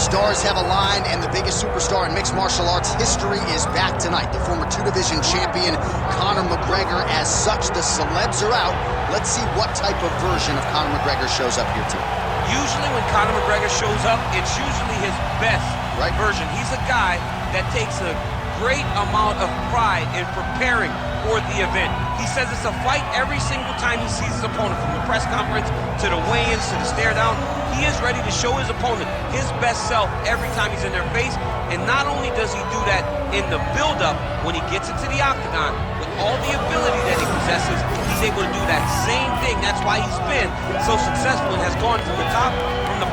stars have aligned, and the biggest superstar in mixed martial arts history is back tonight. The former two-division champion, Conor McGregor. As such, the celebs are out. Let's see what type of version of Conor McGregor shows up here tonight. Usually when Conor McGregor shows up, it's usually his best version. He's a guy that takes a great amount of pride in preparing for the event. He says it's a fight every single time he sees his opponent, from the press conference to the weigh-ins to the stare down. He is ready to show his opponent his best self every time he's in their face. And not only does he do that in the build-up, when he gets into the octagon, with all the ability that he possesses, he's able to do that same thing. That's why he's been so successful and has gone from the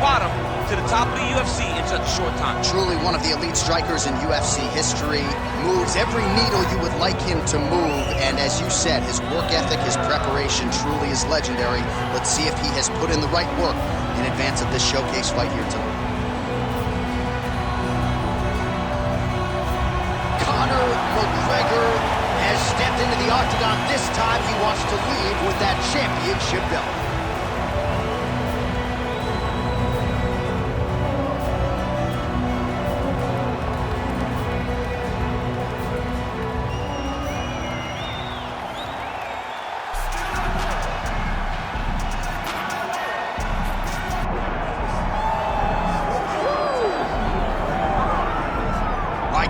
bottom to the top of the UFC in such a short time. Truly one of the elite strikers in UFC history. Moves every needle you would like him to move, and as you said, his work ethic, his preparation truly is legendary. Let's see if he has put in the right work in advance of this showcase fight here tonight. Conor McGregor has stepped into the octagon. This time he wants to leave with that championship belt.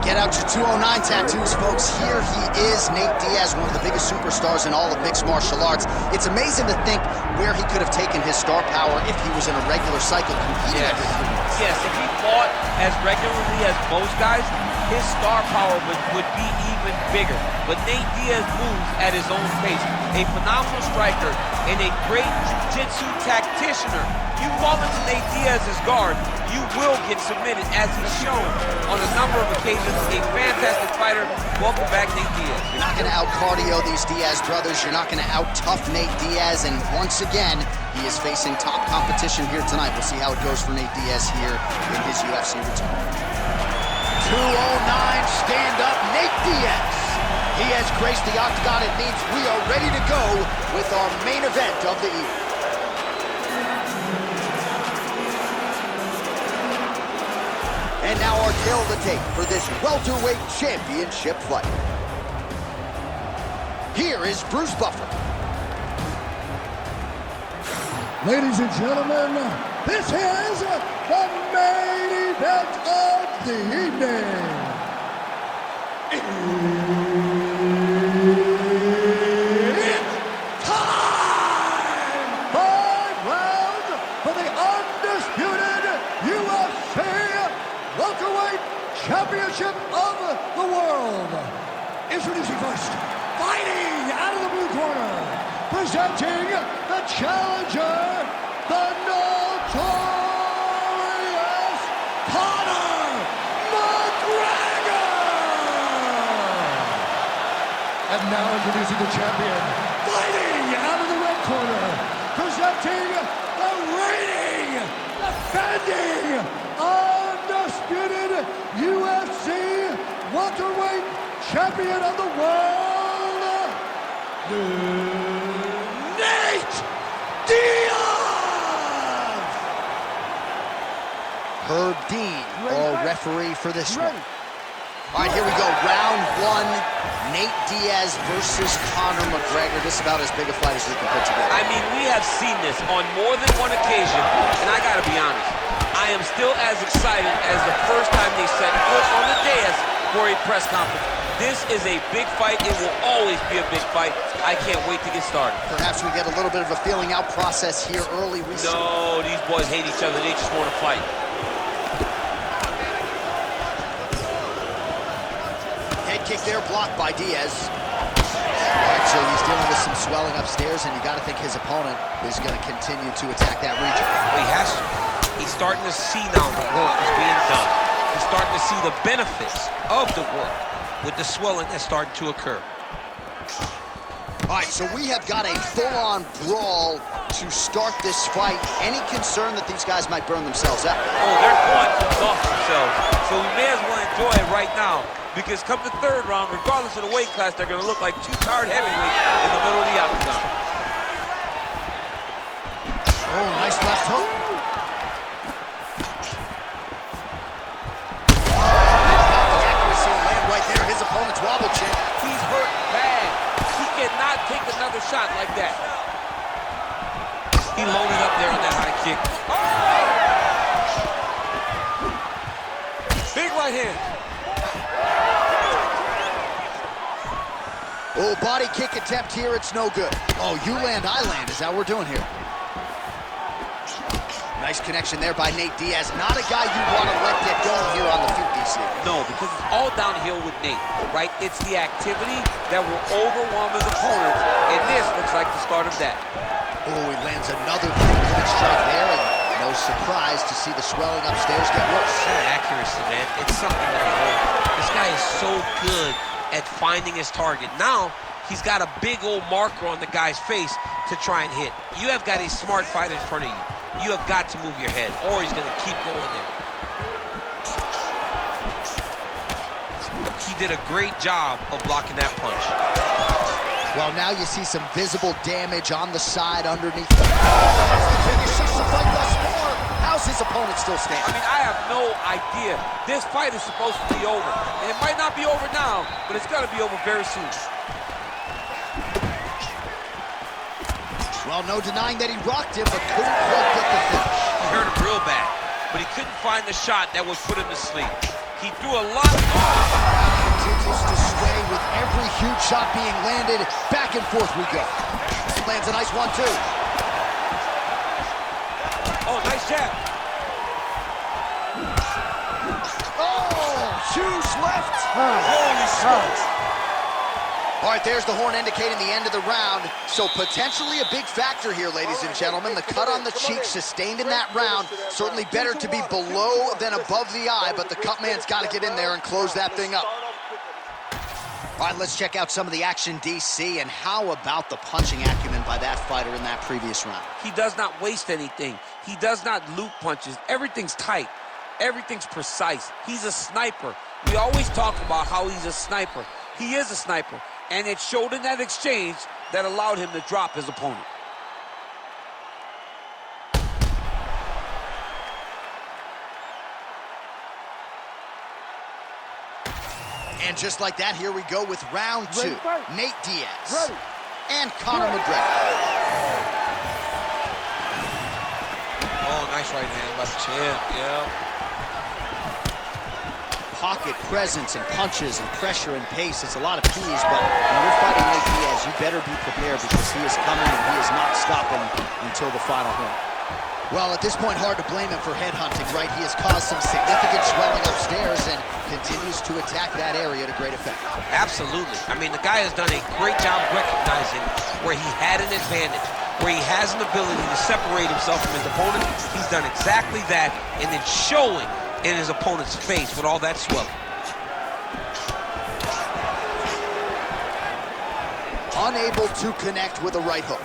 Get out your 209 tattoos, folks. Here he is, Nate Diaz, one of the biggest superstars in all of mixed martial arts. It's amazing to think where he could have taken his star power if he was in a regular cycle competing every 3 months. Yes, if he fought as regularly as most guys, his star power would be even bigger. But Nate Diaz moves at his own pace. A phenomenal striker and a great jiu-jitsu tacticianer. You fall into Nate Diaz's guard, you will get submitted, as he's shown on a number of occasions. A fantastic fighter. Welcome back, Nate Diaz. You're not going to out-cardio these Diaz brothers. You're not going to out-tough Nate Diaz. And once again, he is facing top competition here tonight. We'll see how it goes for Nate Diaz here in his UFC return. 209 stand-up Nate Diaz. He has graced the octagon. It means we are ready to go with our main event of the evening. And now our tale of the tape for this welterweight championship fight. Here is Bruce Buffer. Ladies and gentlemen, this is the main event of the evening. It's time! 5 rounds for the undisputed UFC welterweight championship of the world. Introducing first, fighting out of the blue corner, presenting the challenger, the notorious Conor McGregor. And now introducing the champion, fighting out of the red corner, presenting the reigning, defending, undisputed UFC welterweight champion of the world, Nate Diaz! Herb Dean, our referee for this one. All right, here we go. Round 1, Nate Diaz versus Conor McGregor. This is about as big a fight as we can put together. I mean, we have seen this on more than one occasion, and I gotta be honest, I am still as excited as the first time they set foot on the dais for a press conference. This is a big fight. It will always be a big fight. I can't wait to get started. Perhaps we get a little bit of a feeling out process here early. No, these boys hate each other. They just want to fight. Head kick there, blocked by Diaz. All right, so he's dealing with some swelling upstairs, and you got to think his opponent is going to continue to attack that region. Well, he has to. He's starting to see now the work is being done. He's starting to see the benefits of the work with the swelling that's starting to occur. All right, so we have got a full-on brawl to start this fight. Any concern that these guys might burn themselves out? Oh, they're going to exhaust themselves. So we may as well enjoy it right now, because come the third round, regardless of the weight class, they're going to look like two tired heavyweights in the middle of the octagon. Oh, nice left hook. kick attempt here, it's no good. Oh, you land, I land, is that what we're doing here? Nice connection there by Nate Diaz. Not a guy you want to let get going here on the feet, DC. No, because it's all downhill with Nate, right? It's the activity that will overwhelm his opponents, and this looks like the start of that. Oh, he lands another three-point strike there, and no surprise to see the swelling upstairs get worse. That accuracy, man, it's something to behold. This guy is so good at finding his target. Now, he's got a big old marker on the guy's face to try and hit. You have got a smart fighter in front of you. You have got to move your head, or he's going to keep going there. He did a great job of blocking that punch. Well, now you see some visible damage on the side underneath. That's the finish. It's the fight thus far. How's his opponent still standing? I mean, I have no idea. This fight is supposed to be over. And it might not be over now, but it's going to be over very soon. Well, no denying that he rocked him, but couldn't quite get the finish. He hurt him real bad, but he couldn't find the shot that would put him to sleep. He threw a lot of... Continues to sway with every huge shot being landed. Back and forth we go. Lands a nice one, too. Oh, nice jab. Oh, huge left. Holy smokes. All right, there's the horn indicating the end of the round. So potentially a big factor here, ladies and gentlemen. The cut on the cheek sustained in that round. Certainly better to be below than above the eye, but the cut man's got to get in there and close that thing up. All right, let's check out some of the action, DC, and how about the punching acumen by that fighter in that previous round? He does not waste anything. He does not loop punches. Everything's tight. Everything's precise. He's a sniper. We always talk about how he's a sniper. He is a sniper. And it showed in that exchange that allowed him to drop his opponent. And just like that, here we go with round two. Nate Diaz and Conor McGregor. Oh, nice right hand by the chin, yeah. Pocket presence and punches and pressure and pace. It's a lot of P's, but when you're fighting Nate Diaz, you better be prepared because he is coming and he is not stopping until the final horn. Well, at this point, hard to blame him for headhunting, right? He has caused some significant swelling upstairs and continues to attack that area to great effect. Absolutely. I mean, the guy has done a great job recognizing where he had an advantage, where he has an ability to separate himself from his opponent. He's done exactly that, and it's showing in his opponent's face with all that swelling. Unable to connect with a right hook.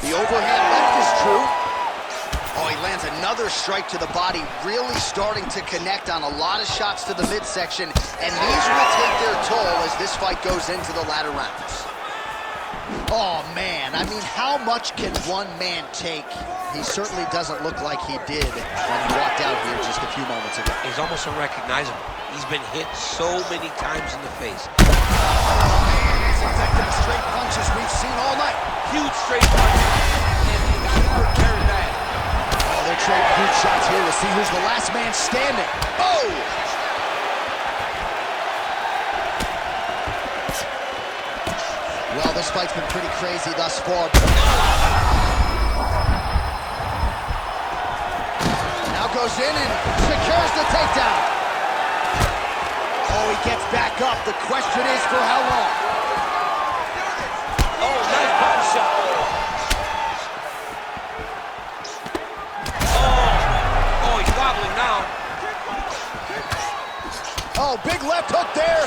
The overhand left is true. Oh, he lands another strike to the body, really starting to connect on a lot of shots to the midsection, and these will take their toll as this fight goes into the latter rounds. Oh, man, I mean, how much can one man take? He certainly doesn't look like he did when he walked out here just a few moments ago. He's almost unrecognizable. He's been hit so many times in the face. Oh, man, he's infected straight punches we've seen all night. Huge straight punches, and he got hurt very bad. Oh, they're trading huge shots here. We'll see who's the last man standing. Oh! Well, this fight's been pretty crazy thus far. Now goes in and secures the takedown. Oh, he gets back up. The question is for how long? Oh, nice body shot. Oh, he's wobbling now. Oh, big left hook there.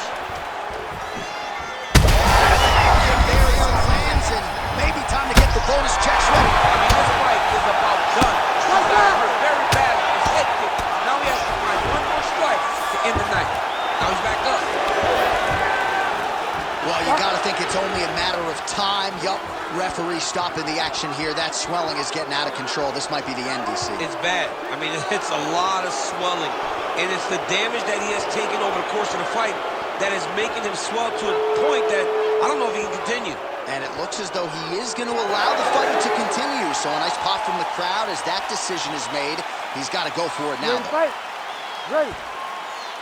Maybe time to get the bonus checks ready. I mean, this fight is about done. He's got hurt very bad with his head kick. Now he has to find one more strike to end the night. Now he's back up. Well, you got to think it's only a matter of time. Yup, referee stopping the action here. That swelling is getting out of control. This might be the end, DC. It's bad. I mean, it's a lot of swelling. And it's the damage that he has taken over the course of the fight that is making him swell to a point that I don't know if he can continue. And it looks as though he is going to allow the fighter to continue. So a nice pop from the crowd as that decision is made. He's got to go for it now. Ready.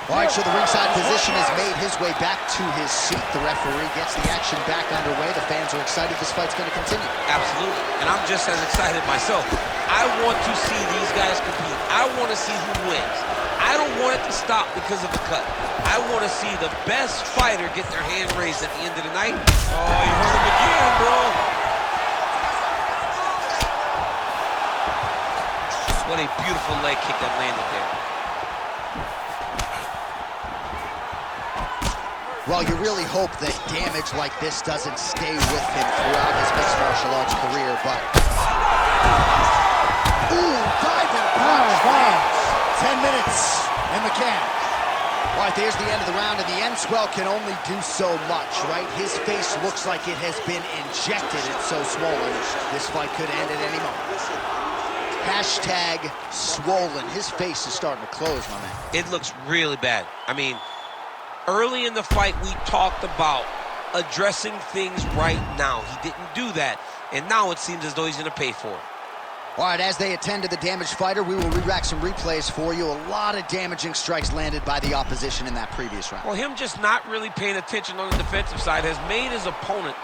All right, so the ringside physician has made his way back to his seat. The referee gets the action back underway. The fans are excited. This fight's going to continue. Absolutely, and I'm just as excited myself. I want to see these guys compete. I want to see who wins. I don't want it to stop because of the cut. I want to see the best fighter get their hand raised at the end of the night. Oh, you heard him again, bro. What a beautiful leg kick that landed there. Well, you really hope that damage like this doesn't stay with him throughout his mixed martial arts career, but... Ooh, diving punch. 10 minutes in the can. All right, there's the end of the round, and the end swell can only do so much, right? His face looks like it has been injected. It's so swollen. This fight could end at any moment. Hashtag swollen. His face is starting to close, my man. It looks really bad. I mean, early in the fight, we talked about addressing things right now. He didn't do that, and now it seems as though he's going to pay for it. All right, as they attend to the damaged fighter, we will re-rack some replays for you. A lot of damaging strikes landed by the opposition in that previous round. Well, him just not really paying attention on the defensive side has made his opponent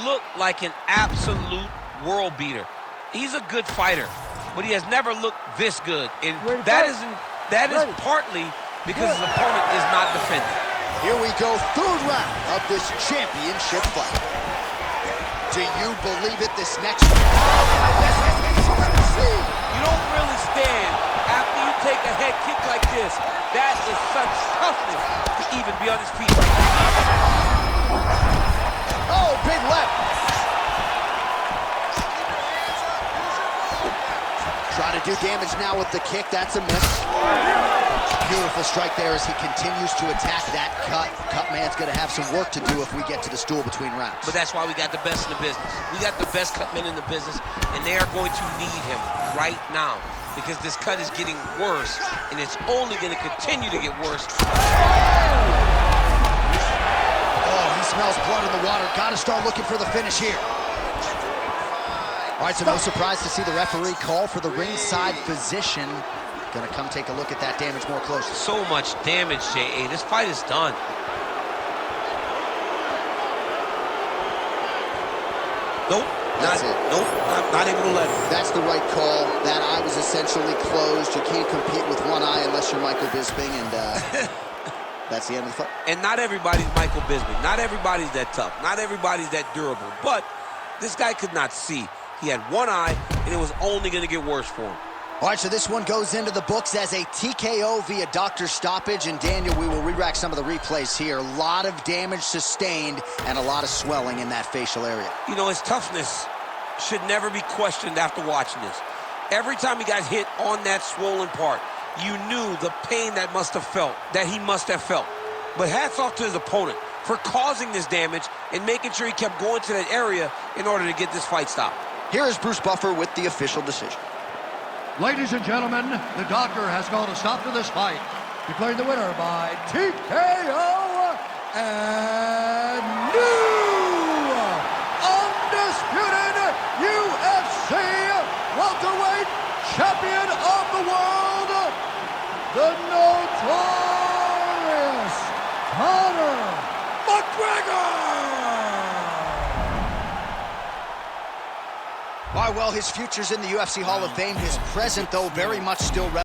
look like an absolute world beater. He's a good fighter, but he has never looked this good, and that is partly because his opponent is not defending. Here we go, third round of this championship fight. Do you believe it, this next one? You don't really stand after you take a head kick like this. That is such toughness to even be on his feet right now. Oh, big left. Trying to do damage now with the kick. That's a miss. Beautiful strike there as he continues to attack that cut. Cut man's going to have some work to do if we get to the stool between rounds. But that's why we got the best in the business. We got the best cut men in the business, and they are going to need him right now because this cut is getting worse, and it's only going to continue to get worse. Oh, he smells blood in the water. Got to start looking for the finish here. All right, so no surprise to see the referee call for the ringside physician. Gonna come take a look at that damage more closely. So much damage, J.A. This fight is done. Nope. That's it. Nope, not able to let him. That's the right call. That eye was essentially closed. You can't compete with one eye unless you're Michael Bisping, and that's the end of the fight. And not everybody's Michael Bisping. Not everybody's that tough. Not everybody's that durable. But this guy could not see. He had one eye, and it was only going to get worse for him. All right, so this one goes into the books as a TKO via doctor stoppage. And Daniel, we will re-rack some of the replays here. A lot of damage sustained and a lot of swelling in that facial area. You know, his toughness should never be questioned after watching this. Every time he got hit on that swollen part, you knew the pain that he must have felt. But hats off to his opponent for causing this damage and making sure he kept going to that area in order to get this fight stopped. Here is Bruce Buffer with the official decision. Ladies and gentlemen, the doctor has called a stop to this fight, declaring the winner by TKO and new undisputed UFC welterweight champion of the world, the notorious Conor McGregor! All right, well, his future's in the UFC Hall of Fame. His present, though, very much still relevant.